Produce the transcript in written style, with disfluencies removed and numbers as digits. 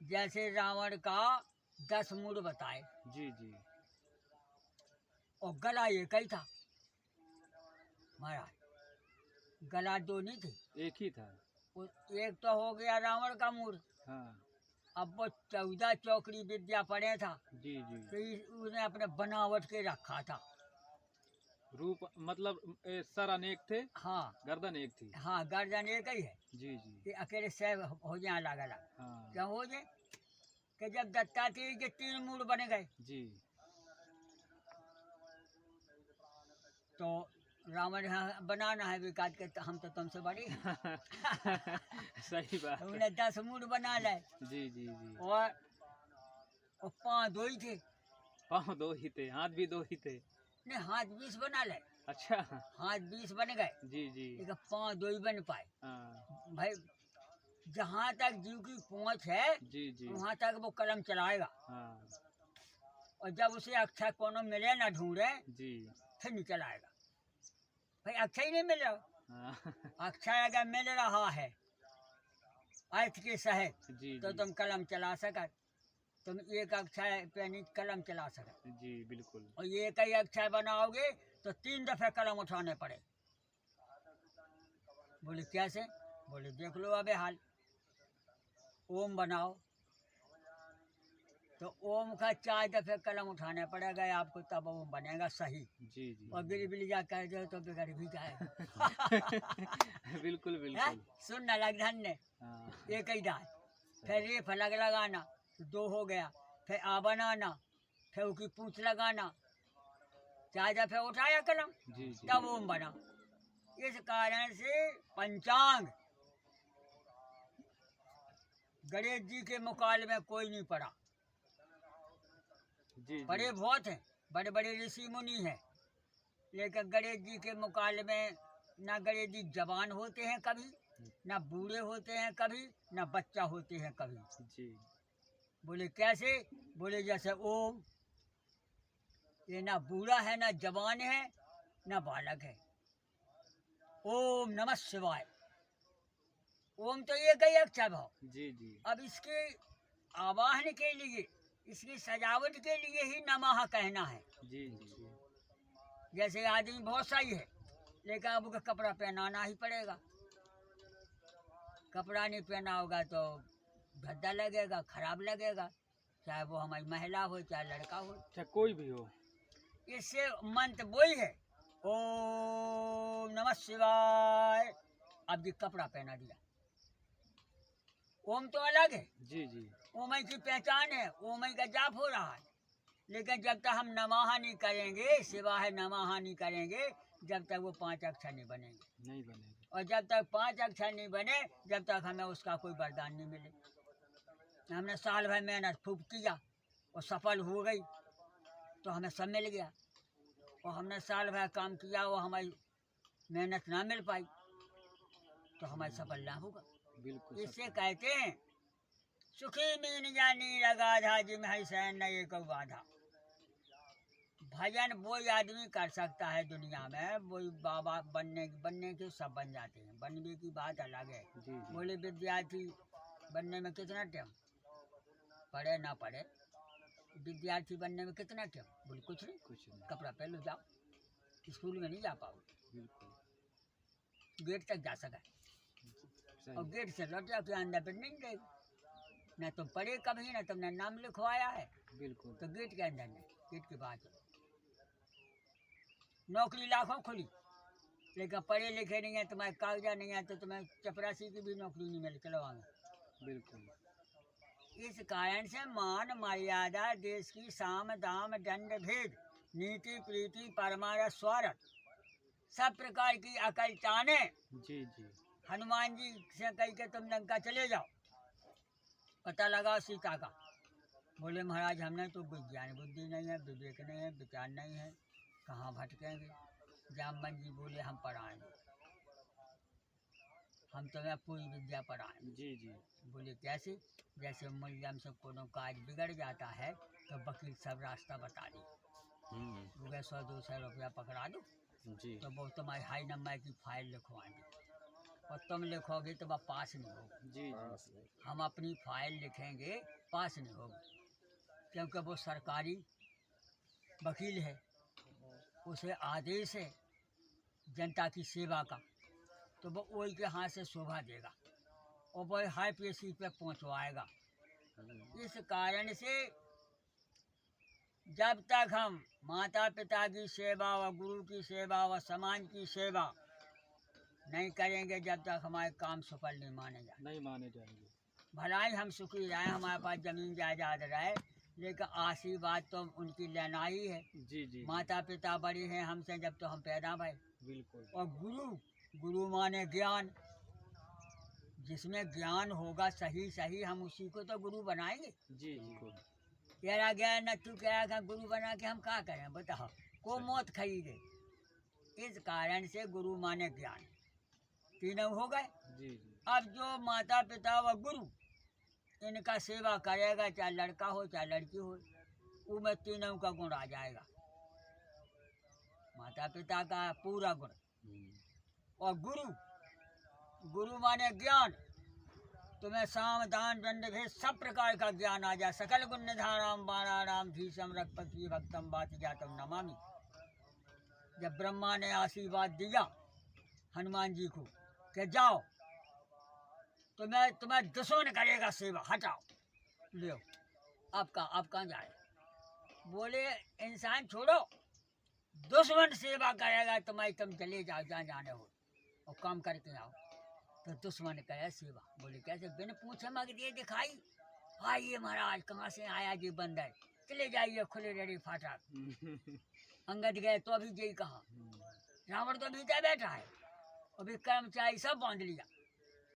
जैसे रावण का 10 मूड बताए जी जी। और गला एक ही था महाराज, गला दो नहीं थे, एक ही था। एक तो हो गया रावण का मूड। हाँ। अब वो 14 चौकड़ी विद्या पढ़े था जी जी। तो उसने अपने बनावट के रखा था। रूप मतलब सर अनेक थे, हाँ गर्दन एक थी। हाँ, गर्दन एक ही है जी जी। कि अकेले से हो जाए अलग अलग। हाँ। क्यों हो जाए कि जब दत्तात्रेय के 3 मूड बन गए जी। तो रावण बनाना है विकास के, हम तो तुमसे बड़ी हैं। सही बात है। उन्हें 10 मूड बना लाए जी जी जी। और 5 दो ही थे। पाँव 2 ही थे, हाथ भी 2 ही थे। नहीं, हाथ 20 बना लाए। अच्छा। हाथ 20 बन गए जी जी। लेकिन 5 दो ही बन पाए। हाँ। भाई जहाँ तक जीव की पहुँच है जी जी। वहाँ तक वो कलम चलाएगा, हाँ। और जब उसे अक्षय कोनो मिले ना ढूंढे जी। फिर नहीं चलाएगा। भाई अक्षय ही नहीं मिल रहा, हाँ। अक्षय अगर मिल रहा है अर्थ के सहित जी तो जी। तुम कलम चला सका। तुम एक अक्षय पे नहीं कलम चला सका, जी बिल्कुल। और ये कई अक्षय बनाओगे तो 3 दफे कलम उठाने पड़े। बोले कैसे? बोले देख लो अबे हाल, ओम बनाओ तो ओम का 4 दफे कलम उठाने पड़ेगा आपको, तब ओम बनेगा सही। जी जी। और गिरी जा कर दो तो बिगड़ भी जाएगा। बिल्कुल है? बिल्कुल। सुन न लग धन्य, हाँ। एक ही दाल, फिर रेफ अलग लगाना तो 2 हो गया, फिर आ बनाना, फिर उसकी पूंछ लगाना, 4 दफे उठाया कलम जी जी। तब ओम बना। इस कारण से पंचांग गणेश जी के मुकाबले में कोई नहीं पड़ा। जी जी। बड़े बहुत हैं, बड़े बड़े ऋषि मुनि हैं, लेकिन गणेश जी के मुकाबले में ना गणेश जी जवान होते हैं कभी, ना बूढ़े होते हैं कभी, ना बच्चा होते हैं कभी। जी। बोले कैसे? बोले जैसे ओम, ये ना बूढ़ा है ना जवान है ना बालक है। ओम नमः शिवाय, ओम तो ये कई अक्षर भाव। जी जी। अब इसके आवाहन के लिए, इसकी सजावट के लिए ही नमः कहना है। जी जी। जैसे आदमी बहुत सही है लेकिन अब उसका कपड़ा पहनाना ही पड़ेगा, कपड़ा नहीं पहना होगा तो भद्दा लगेगा, खराब लगेगा, चाहे वो हमारी महिला हो चाहे लड़का हो। चाहे कोई भी हो। इससे मंत्र वही है, ओम नमः शिवाय। अब जी कपड़ा पहना दिया, ओम तो अलग है, जी जी। ओमई की पहचान है, ओमई का जाप हो रहा है, लेकिन जब तक हम नमः नहीं करेंगे, शिवाय नमः नहीं करेंगे, जब तक वो 5 अक्षर नहीं बनेंगे। नहीं बनेगा। और जब तक 5 अक्षर नहीं बने जब तक हमें उसका कोई वरदान नहीं मिले। हमने साल भर मेहनत खूब किया और सफल हो गई तो हमें सब मिल गया, और हमने साल भर काम किया वो हमारी मेहनत ना मिल पाई तो हमारी सफल ना होगा। बिल्कुल। इससे कहते हैं सुखी मीन जानी रगाधा जिम है सैन न एक बाधा। भजन वही आदमी कर सकता है दुनिया में, वही बाबा बनने के सब बन जाते हैं, बनने की बात अलग है। जी जी। बोले विद्यार्थी बनने में कितना टाइम, पढ़े ना पढ़े, विद्यार्थी बनने में कितना टाइम? बोले कुछ नहीं, कपड़ा पहन लो जाओ, स्कूल में नहीं जा पाओगे, बिल्कुल। गेट तक जा सका और गेट से लौट जाओ तो अंदर फिर नहीं देगा। न तुम पढ़े कभी, ना तुमने नाम लिखवाया है, बिल्कुल। तो गेट के अंदर नहीं, गेट के बाहर चलो। नौकरी लाखों खुली लेकिन पढ़े लिखे नहीं है, तुम्हारे कागजात नहीं है, तो तुम्हें चपरासी की भी नौकरी नहीं मिल करवाएंगे। बिल्कुल। इस कारण से मान मर्यादा, देश की साम दाम दंड भेद, नीति प्रीति परमारथ स्वार्थ, सब प्रकार की अकल टाने जी जी। हनुमान जी से कह के तुम लंका चले जाओ, पता लगाओ सीता का। बोले महाराज हमने तो विज्ञान बुद्धि नहीं है, विवेक नहीं है, विचार नहीं है, कहाँ भटकेंगे। जामवन जी बोले हम पढ़ाएंगे, हम तुम्हें पूरी विद्या पढ़ाएंगे। जी जी। बोले कैसे? जैसे मुलजम से कोनो काज बिगड़ जाता है तो वकील सब रास्ता बता दी, वो 100-200 रुपया पकड़ा दो जी। तो वो तुम्हारी हाई नंबर की फाइल लिखवाएंगे, और तुम लिखोगे तो वह पास नहीं होगा। जी जी हम अपनी फाइल लिखेंगे, पास नहीं होगी, क्योंकि वो सरकारी वकील है, उसे आदेश है जनता की सेवा का, तो वो वही के हाथ से शोभा देगा और वो हाई पेशी पे पहुंचवाएगा। इस कारण से जब तक हम माता पिता की सेवा व गुरु की सेवा व समाज की सेवा नहीं करेंगे, जब तक हमारे काम सफल नहीं माने जाए। नहीं माने जाएंगे। भला ही हम सुखी रहे, हमारे पास जमीन जायदाद रहे, लेकिन आशीर्वाद तो उनकी लेना ही है। जी जी माता पिता बड़े हैं हमसे जब तो हम पैदा भए। बिल्कुल। और गुरु माने ज्ञान, जिसमें ज्ञान होगा सही सही, हम उसी को तो गुरु बनाएंगे। जी जी तेरा ज्ञान न तू कह रहा गुरु बना के हम क्या करें, बताओ, को मौत खरीदे। इस कारण से गुरु माने ज्ञान, तीनों हो गए। जी जी अब जो माता पिता व गुरु इनका सेवा करेगा, चाहे लड़का हो चाहे लड़की हो, उनमें तीनों का गुण आ जाएगा। माता पिता का पूरा गुण और गुरु माने ज्ञान, तुम्हें साम दान दंड भेद सब प्रकार का ज्ञान आ जाए। सकल गुण निधाराम बाणाराम धीशम रघुपति भक्तम बाति जातम नमामि। जब ब्रह्मा ने आशीर्वाद दिया हनुमान जी को कि जाओ, तुम्हें दुश्मन करेगा सेवा, हटाओ, लो अब कहाँ जाए। बोले इंसान छोड़ो, दुश्मन सेवा करेगा तुम्हारी, तुम चले जाओ जहाँ जाने हो और काम करके आओ। तो दुश्मन करे सेवा। बोले कैसे? बिन पूछे मग दिए दिखाई, आइए महाराज कहाँ से आया जी बंदर, चले जाइए खुले रेडी फाटक। अंगद गए तो अभी यही कहा, रावण तो भीतर बैठा है, अभी कर्मचारी सब बांध लिया।